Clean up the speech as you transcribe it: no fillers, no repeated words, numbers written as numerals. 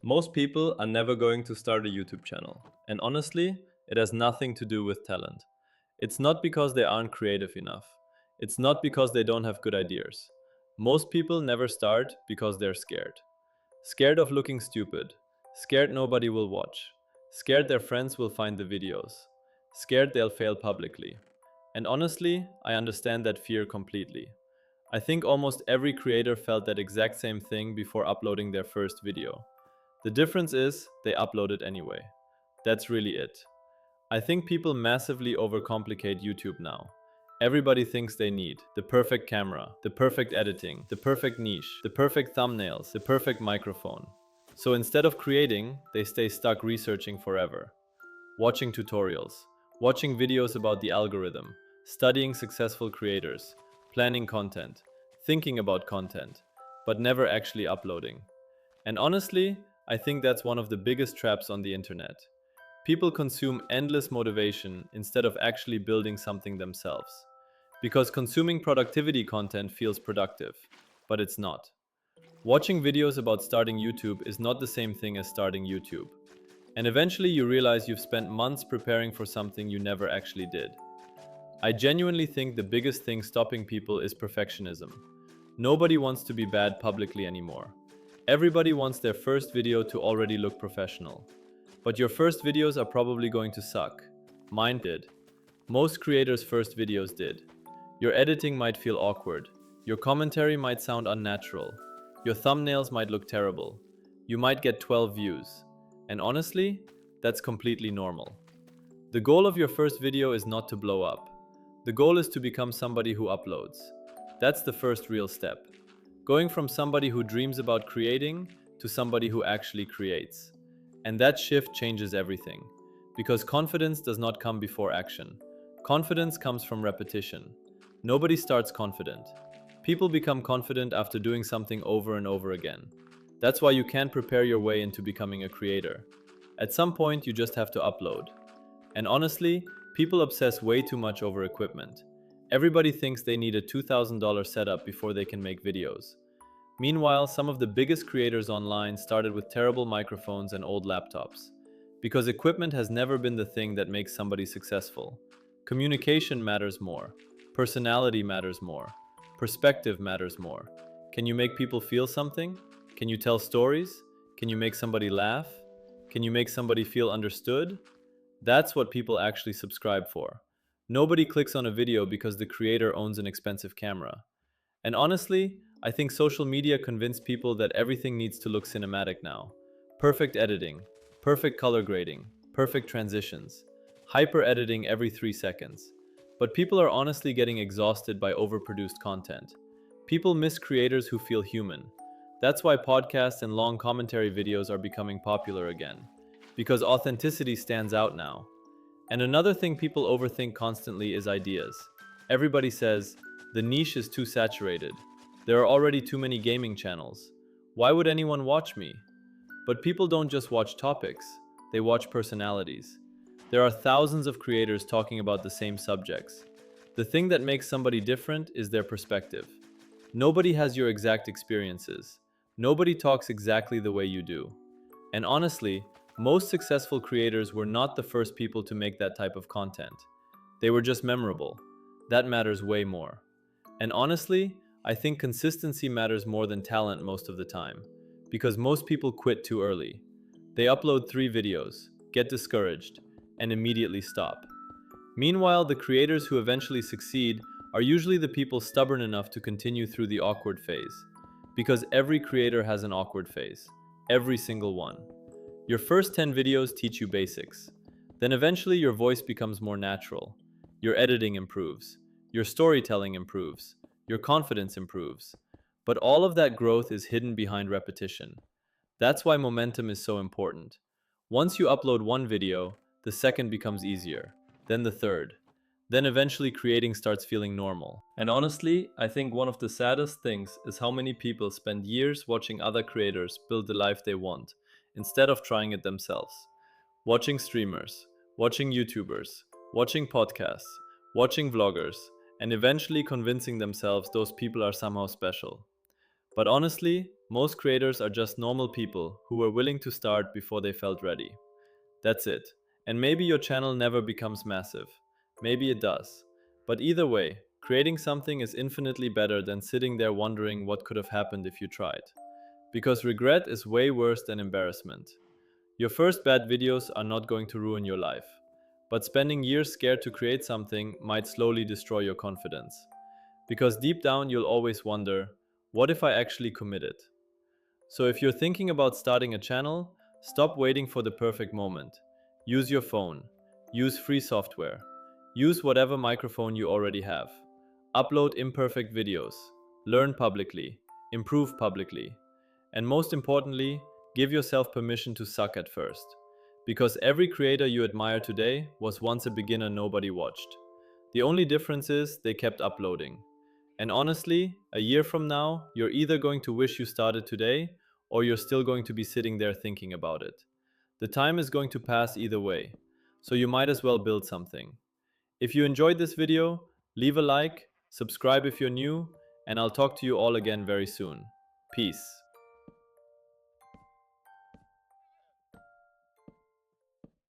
Most people are never going to start a YouTube channel, and honestly, it has nothing to do with talent. It's not because they aren't creative enough. It's not because they don't have good ideas. Most people never start because they're scared. Scared of looking stupid, scared nobody will watch, scared their friends will find the videos, scared they'll fail publicly. And honestly, I understand that fear completely. I think almost every creator felt that exact same thing before uploading their first video. The difference is they upload it anyway. That's really it. I think people massively overcomplicate YouTube now. Everybody thinks they need the perfect camera, the perfect editing, the perfect niche, the perfect thumbnails, the perfect microphone. So instead of creating, they stay stuck researching forever, watching tutorials, watching videos about the algorithm, studying successful creators, planning content, thinking about content, but never actually uploading. And honestly, I think that's one of the biggest traps on the internet. People consume endless motivation instead of actually building something themselves. Because consuming productivity content feels productive, but it's not. Watching videos about starting YouTube is not the same thing as starting YouTube. And eventually you realize you've spent months preparing for something you never actually did. I genuinely think the biggest thing stopping people is perfectionism. Nobody wants to be bad publicly anymore. Everybody wants their first video to already look professional. But your first videos are probably going to suck. Mine did. Most creators' first videos did. Your editing might feel awkward. Your commentary might sound unnatural. Your thumbnails might look terrible. You might get 12 views. And honestly, that's completely normal. The goal of your first video is not to blow up. The goal is to become somebody who uploads. That's the first real step. Going from somebody who dreams about creating to somebody who actually creates. And that shift changes everything. Because confidence does not come before action. Confidence comes from repetition. Nobody starts confident. People become confident after doing something over and over again. That's why you can't prepare your way into becoming a creator. At some point, you just have to upload. And honestly, people obsess way too much over equipment. Everybody thinks they need a $2,000 setup before they can make videos. Meanwhile, some of the biggest creators online started with terrible microphones and old laptops. Because equipment has never been the thing that makes somebody successful. Communication matters more. Personality matters more. Perspective matters more. Can you make people feel something? Can you tell stories? Can you make somebody laugh? Can you make somebody feel understood? That's what people actually subscribe for. Nobody clicks on a video because the creator owns an expensive camera. And honestly, I think social media convinced people that everything needs to look cinematic now. Perfect editing, perfect color grading, perfect transitions, hyper editing every 3 seconds. But people are honestly getting exhausted by overproduced content. People miss creators who feel human. That's why podcasts and long commentary videos are becoming popular again. Because authenticity stands out now. And another thing people overthink constantly is ideas. Everybody says, the niche is too saturated. There are already too many gaming channels. Why would anyone watch me? But people don't just watch topics, they watch personalities. There are thousands of creators talking about the same subjects. The thing that makes somebody different is their perspective. Nobody has your exact experiences. Nobody talks exactly the way you do. And honestly, most successful creators were not the first people to make that type of content. They were just memorable. That matters way more. And honestly, I think consistency matters more than talent most of the time. Because most people quit too early. They upload 3 videos, get discouraged, and immediately stop. Meanwhile, the creators who eventually succeed are usually the people stubborn enough to continue through the awkward phase. Because every creator has an awkward phase. Every single one. Your first 10 videos teach you basics. Then eventually your voice becomes more natural. Your editing improves. Your storytelling improves. Your confidence improves. But all of that growth is hidden behind repetition. That's why momentum is so important. Once you upload one video, the second becomes easier, then the third. Then eventually creating starts feeling normal. And honestly, I think one of the saddest things is how many people spend years watching other creators build the life they want, instead of trying it themselves. Watching streamers, watching YouTubers, watching podcasts, watching vloggers, and eventually convincing themselves those people are somehow special. But honestly, most creators are just normal people who were willing to start before they felt ready. That's it. And maybe your channel never becomes massive. Maybe it does. But either way, creating something is infinitely better than sitting there wondering what could have happened if you tried. Because regret is way worse than embarrassment. Your first bad videos are not going to ruin your life. But spending years scared to create something might slowly destroy your confidence. Because deep down you'll always wonder, what if I actually committed? So if you're thinking about starting a channel, stop waiting for the perfect moment. Use your phone. Use free software. Use whatever microphone you already have. Upload imperfect videos. Learn publicly. Improve publicly. And most importantly, give yourself permission to suck at first. Because every creator you admire today was once a beginner nobody watched. The only difference is they kept uploading. And honestly, a year from now, you're either going to wish you started today, or you're still going to be sitting there thinking about it. The time is going to pass either way, so you might as well build something. If you enjoyed this video, leave a like, subscribe if you're new, and I'll talk to you all again very soon. Peace.